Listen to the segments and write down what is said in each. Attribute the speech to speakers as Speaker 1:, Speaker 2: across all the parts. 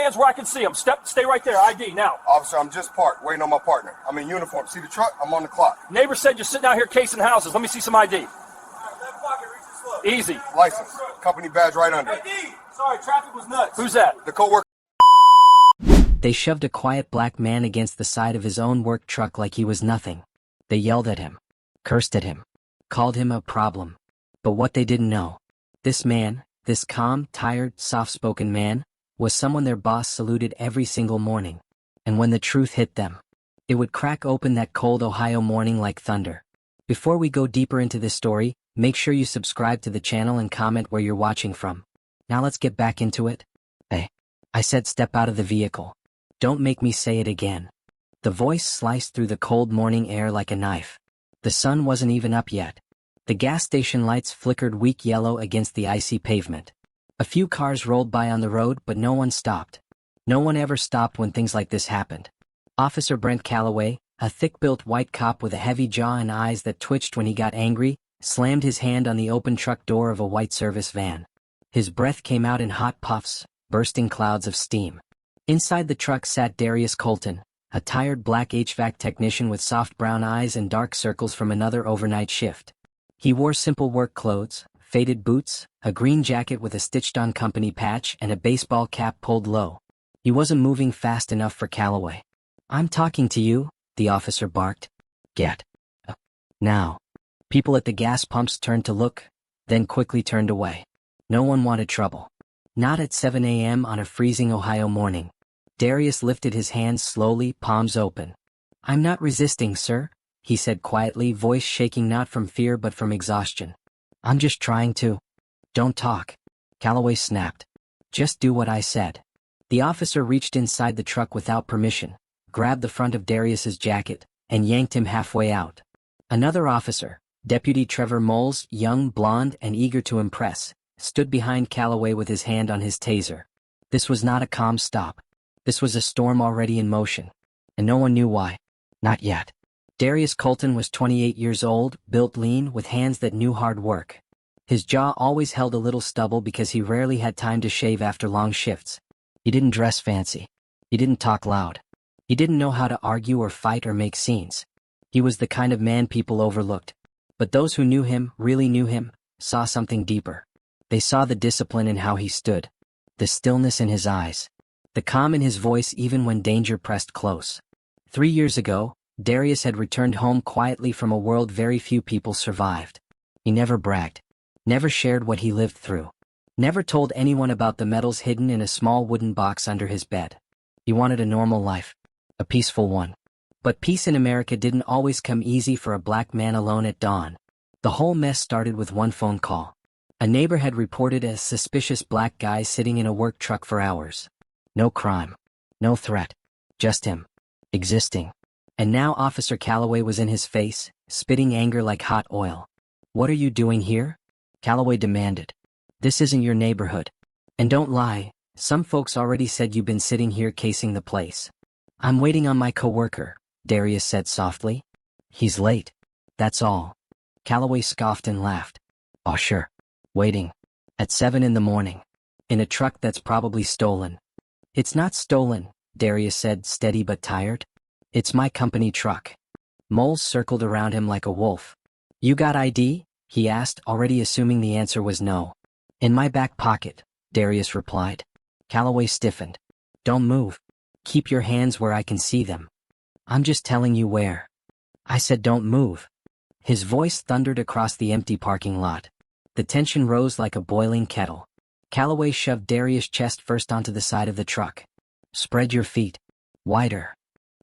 Speaker 1: hands where I can see them. Stay right there. ID now.
Speaker 2: Officer, I'm just parked, waiting on my partner. I'm in uniform. See the truck? I'm on the clock.
Speaker 1: Neighbor said you're sitting out here casing houses. Let me see some ID. Easy.
Speaker 2: License. Company badge right under it.
Speaker 1: ID! Sorry, traffic was nuts. Who's that?
Speaker 2: The co-worker.
Speaker 3: They shoved a quiet black man against the side of his own work truck like he was nothing. They yelled at him, cursed at him, called him a problem. But what they didn't know, this man, this calm, tired, soft-spoken man, was someone their boss saluted every single morning. And when the truth hit them, it would crack open that cold Ohio morning like thunder. Before we go deeper into this story, make sure you subscribe to the channel and comment where you're watching from. Now let's get back into it. Hey, I said step out of the vehicle. Don't make me say it again. The voice sliced through the cold morning air like a knife. The sun wasn't even up yet. The gas station lights flickered weak yellow against the icy pavement. A few cars rolled by on the road, but no one stopped. No one ever stopped when things like this happened. Officer Brent Calloway, a thick-built white cop with a heavy jaw and eyes that twitched when he got angry, slammed his hand on the open truck door of a white service van. His breath came out in hot puffs, bursting clouds of steam. Inside the truck sat Darius Colton, a tired black HVAC technician with soft brown eyes and dark circles from another overnight shift. He wore simple work clothes, faded boots, a green jacket with a stitched-on company patch, and a baseball cap pulled low. He wasn't moving fast enough for Calloway. "I'm talking to you," the officer barked. "Get up now." People at the gas pumps turned to look, then quickly turned away. No one wanted trouble. Not at 7 a.m. on a freezing Ohio morning. Darius lifted his hands slowly, palms open. "I'm not resisting, sir," he said quietly, voice shaking not from fear but from exhaustion. "I'm just trying to." "Don't talk," Calloway snapped. "Just do what I said." The officer reached inside the truck without permission, grabbed the front of Darius's jacket, and yanked him halfway out. Another officer, Deputy Trevor Moles, young, blonde, and eager to impress, stood behind Calloway with his hand on his taser. This was not a calm stop. This was a storm already in motion. And no one knew why. Not yet. Darius Colton was 28 years old, built lean, with hands that knew hard work. His jaw always held a little stubble because he rarely had time to shave after long shifts. He didn't dress fancy. He didn't talk loud. He didn't know how to argue or fight or make scenes. He was the kind of man people overlooked. But those who knew him, really knew him, saw something deeper. They saw the discipline in how he stood, the stillness in his eyes, the calm in his voice even when danger pressed close. 3 years ago, Darius had returned home quietly from a world very few people survived. He never bragged, never shared what he lived through, never told anyone about the medals hidden in a small wooden box under his bed. He wanted a normal life, a peaceful one. But peace in America didn't always come easy for a black man alone at dawn. The whole mess started with one phone call. A neighbor had reported a suspicious black guy sitting in a work truck for hours. No crime, no threat, just him, existing. And now Officer Calloway was in his face, spitting anger like hot oil. "What are you doing here?" Calloway demanded. "This isn't your neighborhood. And don't lie, some folks already said you've been sitting here casing the place." "I'm waiting on my coworker," Darius said softly. "He's late. That's all." Calloway scoffed and laughed. "Oh sure. Waiting. At 7 in the morning. In a truck that's probably stolen." "It's not stolen," Darius said, steady but tired. "It's my company truck." Moles circled around him like a wolf. "You got ID?" he asked, already assuming the answer was no. "In my back pocket," Darius replied. Calloway stiffened. "Don't move. Keep your hands where I can see them." "I'm just telling you where." "I said don't move." His voice thundered across the empty parking lot. The tension rose like a boiling kettle. Calloway shoved Darius chest first onto the side of the truck. "Spread your feet. Wider."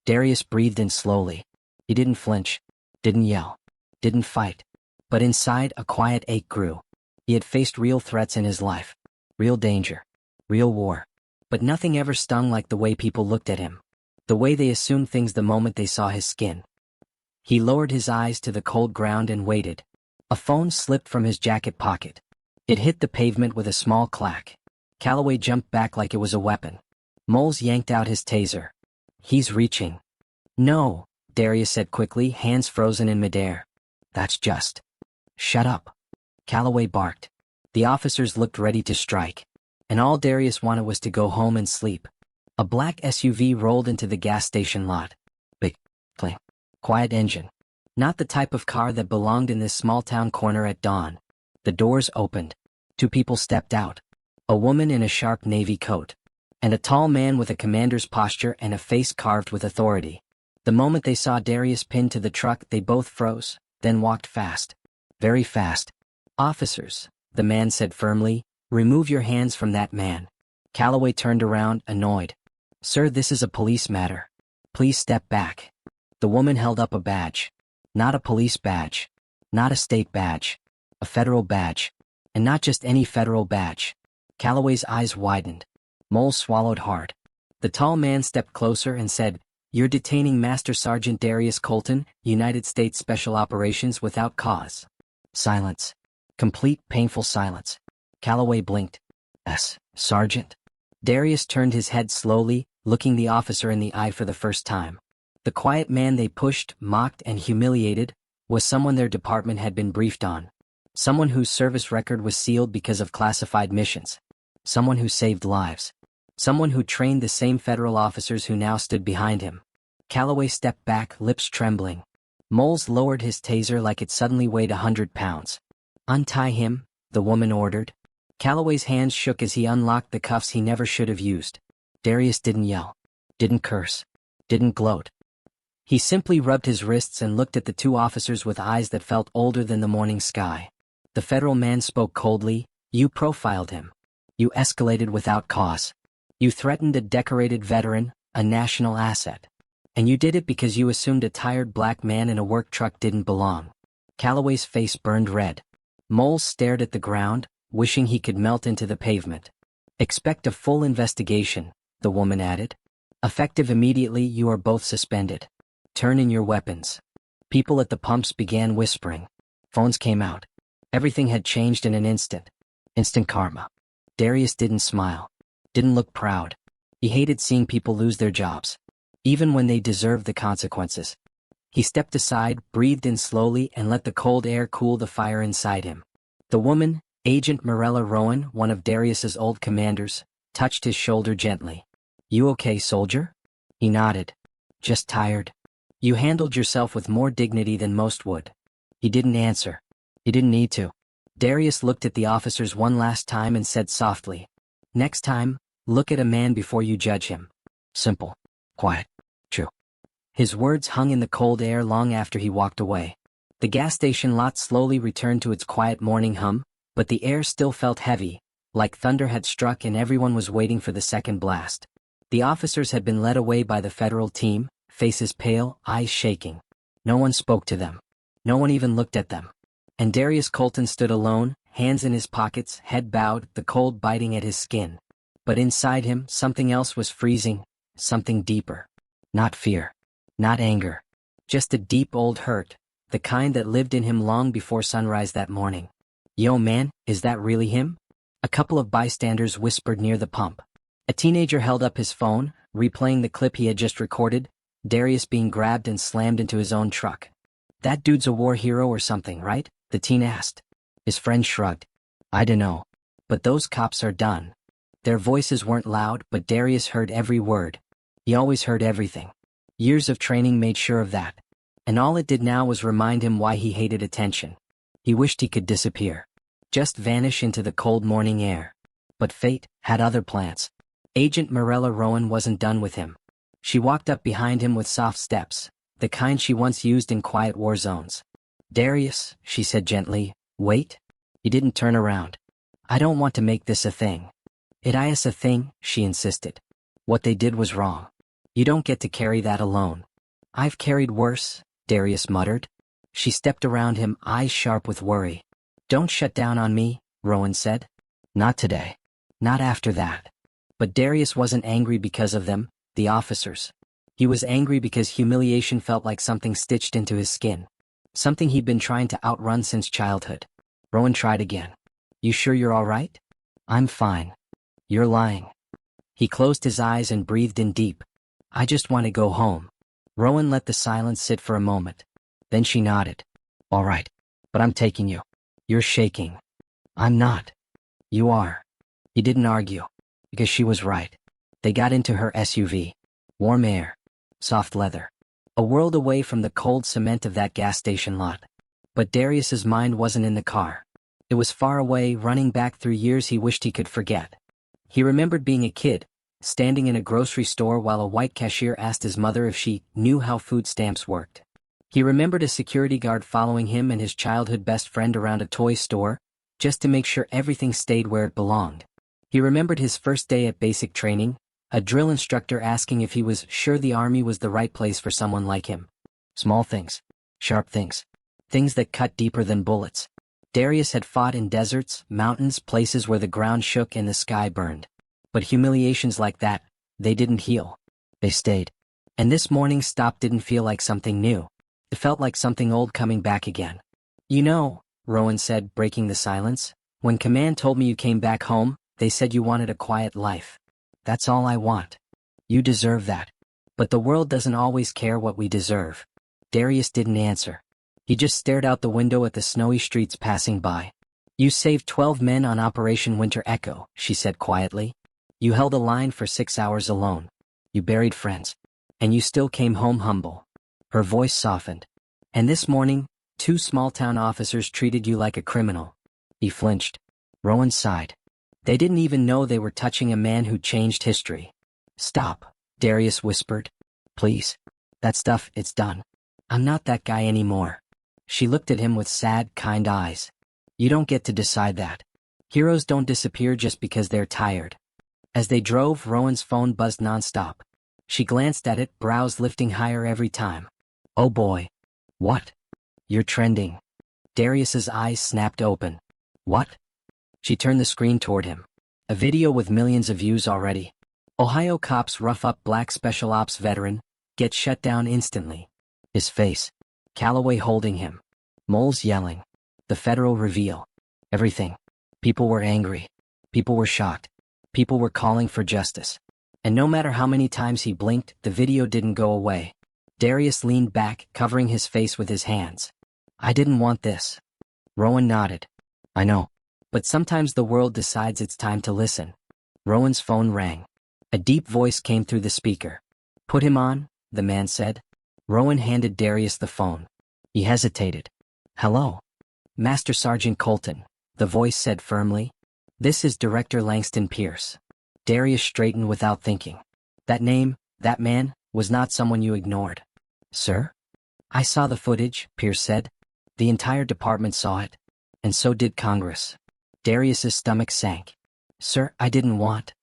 Speaker 3: Darius breathed in slowly. He didn't flinch, didn't yell, didn't fight. But inside, a quiet ache grew. He had faced real threats in his life. Real danger. Real war. But nothing ever stung like the way people looked at him. The way they assumed things the moment they saw his skin. He lowered his eyes to the cold ground and waited. A phone slipped from his jacket pocket. It hit the pavement with a small clack. Calloway jumped back like it was a weapon. Moles yanked out his taser. "He's reaching." "No," Darius said quickly, hands frozen in midair. "That's just." "Shut up." Calloway barked. The officers looked ready to strike. And all Darius wanted was to go home and sleep. A black SUV rolled into the gas station lot. Big, clean, quiet engine. Not the type of car that belonged in this small-town corner at dawn. The doors opened. 2 people stepped out. A woman in a sharp navy coat. And a tall man with a commander's posture and a face carved with authority. The moment they saw Darius pinned to the truck, they both froze, then walked fast. Very fast. "Officers," the man said firmly, "remove your hands from that man." Calloway turned around, annoyed. "Sir, this is a police matter. Please step back." The woman held up a badge. Not a police badge. Not a state badge. A federal badge. And not just any federal badge. Calloway's eyes widened. Mole swallowed hard. The tall man stepped closer and said, "You're detaining Master Sergeant Darius Colton, United States Special Operations, without cause." Silence. Complete, painful silence. Calloway blinked. "Yes, Sergeant." Darius turned his head slowly, looking the officer in the eye for the first time. The quiet man they pushed, mocked, and humiliated was someone their department had been briefed on. Someone whose service record was sealed because of classified missions. Someone who saved lives. Someone who trained the same federal officers who now stood behind him. Calloway stepped back, lips trembling. Moles lowered his taser like it suddenly weighed 100 pounds. "Untie him," the woman ordered. Calloway's hands shook as he unlocked the cuffs he never should have used. Darius didn't yell. Didn't curse. Didn't gloat. He simply rubbed his wrists and looked at the 2 officers with eyes that felt older than the morning sky. The federal man spoke coldly. "You profiled him. You escalated without cause. You threatened a decorated veteran, a national asset. And you did it because you assumed a tired black man in a work truck didn't belong." Calloway's face burned red. Moles stared at the ground, wishing he could melt into the pavement. "Expect a full investigation," the woman added. "Effective immediately, you are both suspended. Turn in your weapons." People at the pumps began whispering. Phones came out. Everything had changed in an instant. Instant karma. Darius didn't smile. Didn't look proud. He hated seeing people lose their jobs. Even when they deserved the consequences. He stepped aside, breathed in slowly, and let the cold air cool the fire inside him. The woman, Agent Morella Rowan, one of Darius's old commanders, touched his shoulder gently. "You okay, soldier?" He nodded. "Just tired." "You handled yourself with more dignity than most would." He didn't answer. He didn't need to. Darius looked at the officers one last time and said softly, "Next time, look at a man before you judge him." Simple. Quiet. True. His words hung in the cold air long after he walked away. The gas station lot slowly returned to its quiet morning hum, but the air still felt heavy, like thunder had struck and everyone was waiting for the second blast. The officers had been led away by the federal team, faces pale, eyes shaking. No one spoke to them. No one even looked at them. And Darius Colton stood alone, hands in his pockets, head bowed, the cold biting at his skin. But inside him, something else was freezing, something deeper. Not fear. Not anger. Just a deep old hurt, the kind that lived in him long before sunrise that morning. "Yo man, is that really him?" A couple of bystanders whispered near the pump. A teenager held up his phone, replaying the clip he had just recorded, Darius being grabbed and slammed into his own truck. "That dude's a war hero or something, right?" the teen asked. His friend shrugged. "I dunno. But those cops are done." Their voices weren't loud, but Darius heard every word. He always heard everything. Years of training made sure of that. And all it did now was remind him why he hated attention. He wished he could disappear. Just vanish into the cold morning air. But fate had other plans. Agent Morella Rowan wasn't done with him. She walked up behind him with soft steps, the kind she once used in quiet war zones. "Darius," she said gently, "wait." He didn't turn around. "I don't want to make this a thing." "It is a thing," she insisted. "What they did was wrong. You don't get to carry that alone." "I've carried worse," Darius muttered. She stepped around him, eyes sharp with worry. "Don't shut down on me," Rowan said. "Not today. Not after that." But Darius wasn't angry because of them, the officers. He was angry because humiliation felt like something stitched into his skin. Something he'd been trying to outrun since childhood. Rowan tried again. "You sure you're all right?" "I'm fine." "You're lying." He closed his eyes and breathed in deep. "I just want to go home." Rowan let the silence sit for a moment. Then she nodded. "All right. But I'm taking you." "You're shaking." "I'm not." "You are." He didn't argue. Because she was right. They got into her SUV. Warm air. Soft leather. A world away from the cold cement of that gas station lot. But Darius's mind wasn't in the car. It was far away, running back through years he wished he could forget. He remembered being a kid, standing in a grocery store while a white cashier asked his mother if she knew how food stamps worked. He remembered a security guard following him and his childhood best friend around a toy store, just to make sure everything stayed where it belonged. He remembered his first day at basic training, a drill instructor asking if he was sure the army was the right place for someone like him. Small things. Sharp things. Things that cut deeper than bullets. Darius had fought in deserts, mountains, places where the ground shook and the sky burned. But humiliations like that, they didn't heal. They stayed. And this morning's stop didn't feel like something new. It felt like something old coming back again. You know, Rowan said, breaking the silence, when command told me you came back home, they said you wanted a quiet life. That's all I want. You deserve that. But the world doesn't always care what we deserve. Darius didn't answer. He just stared out the window at the snowy streets passing by. You saved 12 men on Operation Winter Echo, she said quietly. You held a line for 6 hours alone. You buried friends. And you still came home humble. Her voice softened. And this morning, 2 small-town officers treated you like a criminal. He flinched. Rowan sighed. They didn't even know they were touching a man who changed history. Stop, Darius whispered. Please. That stuff, it's done. I'm not that guy anymore. She looked at him with sad, kind eyes. You don't get to decide that. Heroes don't disappear just because they're tired. As they drove, Rowan's phone buzzed nonstop. She glanced at it, brows lifting higher every time. Oh boy. What? You're trending. Darius's eyes snapped open. What? She turned the screen toward him. A video with millions of views already. Ohio cops rough up black special ops veteran, gets shut down instantly. His face. Calloway holding him. Moles yelling. The federal reveal. Everything. People were angry. People were shocked. People were calling for justice. And no matter how many times he blinked, the video didn't go away. Darius leaned back, covering his face with his hands. I didn't want this. Rowan nodded. I know. But sometimes the world decides it's time to listen. Rowan's phone rang. A deep voice came through the speaker. Put him on, the man said. Rowan handed Darius the phone. He hesitated. Hello. Master Sergeant Colton, the voice said firmly. This is Director Langston Pierce. Darius straightened without thinking. That name, that man, was not someone you ignored. Sir? I saw the footage, Pierce said. The entire department saw it. And so did Congress. Darius's stomach sank. Sir, I didn't want.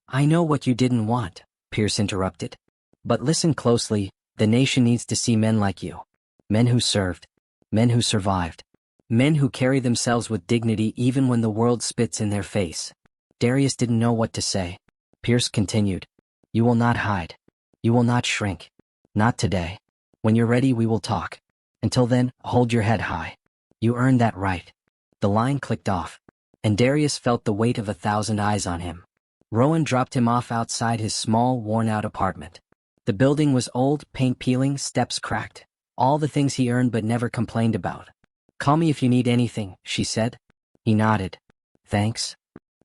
Speaker 3: I know what you didn't want, Pierce interrupted. But listen closely, the nation needs to see men like you. Men who served. Men who survived. Men who carry themselves with dignity even when the world spits in their face. Darius didn't know what to say. Pierce continued. You will not hide. You will not shrink. Not today. When you're ready, we will talk. Until then, hold your head high. You earned that right. The line clicked off. And Darius felt the weight of 1,000 eyes on him. Rowan dropped him off outside his small, worn-out apartment. The building was old, paint peeling, steps cracked. All the things he earned but never complained about. Call me if you need anything, she said. He nodded. Thanks.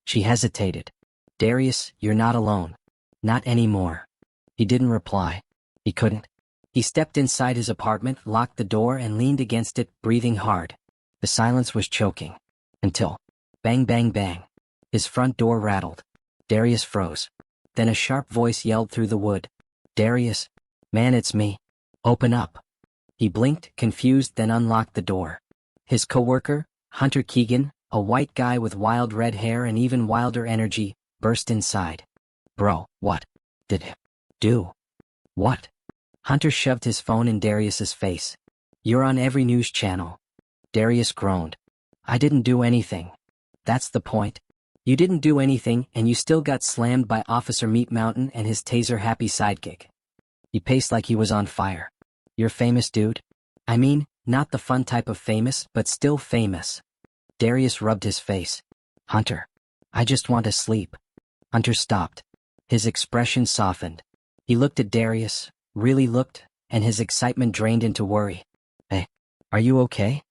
Speaker 3: She hesitated. Darius, you're not alone. Not anymore. He didn't reply. He couldn't. He stepped inside his apartment, locked the door, and leaned against it, breathing hard. The silence was choking. Until, bang, bang, bang. His front door rattled. Darius froze. Then a sharp voice yelled through the wood. Darius. Man, it's me. Open up. He blinked, confused, then unlocked the door. His coworker, Hunter Keegan, a white guy with wild red hair and even wilder energy, burst inside. Bro, what? Did he do? What? Hunter shoved his phone in Darius's face. You're on every news channel. Darius groaned. I didn't do anything. That's the point. You didn't do anything, and you still got slammed by Officer Meat Mountain and his taser-happy sidekick. He paced like he was on fire. You're famous, dude. I mean, not the fun type of famous, but still famous. Darius rubbed his face. Hunter. I just want to sleep. Hunter stopped. His expression softened. He looked at Darius, really looked, and his excitement drained into worry. Hey, are you okay?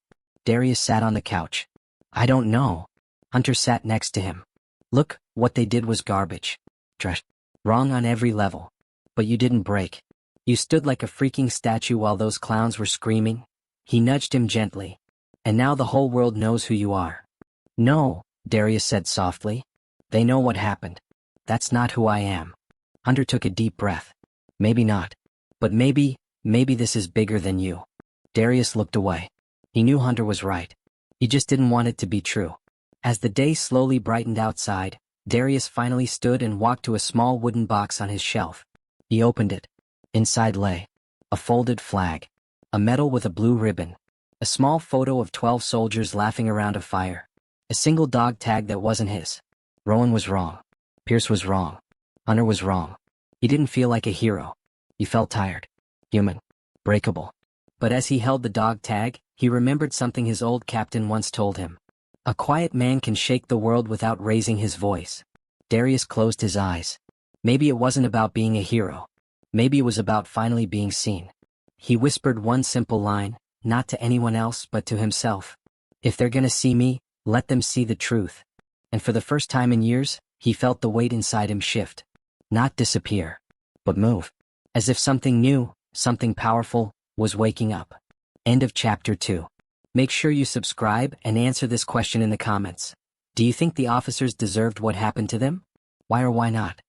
Speaker 3: Darius sat on the couch. I don't know. Hunter sat next to him. Look, what they did was garbage. Trash. Wrong on every level. But you didn't break. You stood like a freaking statue while those clowns were screaming. He nudged him gently. And now the whole world knows who you are. No, Darius said softly. They know what happened. That's not who I am. Hunter took a deep breath. Maybe not. But maybe this is bigger than you. Darius looked away. He knew Hunter was right. He just didn't want it to be true. As the day slowly brightened outside, Darius finally stood and walked to a small wooden box on his shelf. He opened it. Inside lay a folded flag, a medal with a blue ribbon, a small photo of 12 soldiers laughing around a fire, a single dog tag that wasn't his. Rowan was wrong. Pierce was wrong. Hunter was wrong. He didn't feel like a hero. He felt tired, human, breakable. But as he held the dog tag, he remembered something his old captain once told him. A quiet man can shake the world without raising his voice. Darius closed his eyes. Maybe it wasn't about being a hero. Maybe it was about finally being seen. He whispered one simple line, not to anyone else but to himself. If they're gonna see me, let them see the truth. And for the first time in years, he felt the weight inside him shift. Not disappear, but move. As if something new, something powerful, was waking up. End of chapter 2. Make sure you subscribe and answer this question in the comments. Do you think the officers deserved what happened to them? Why or why not?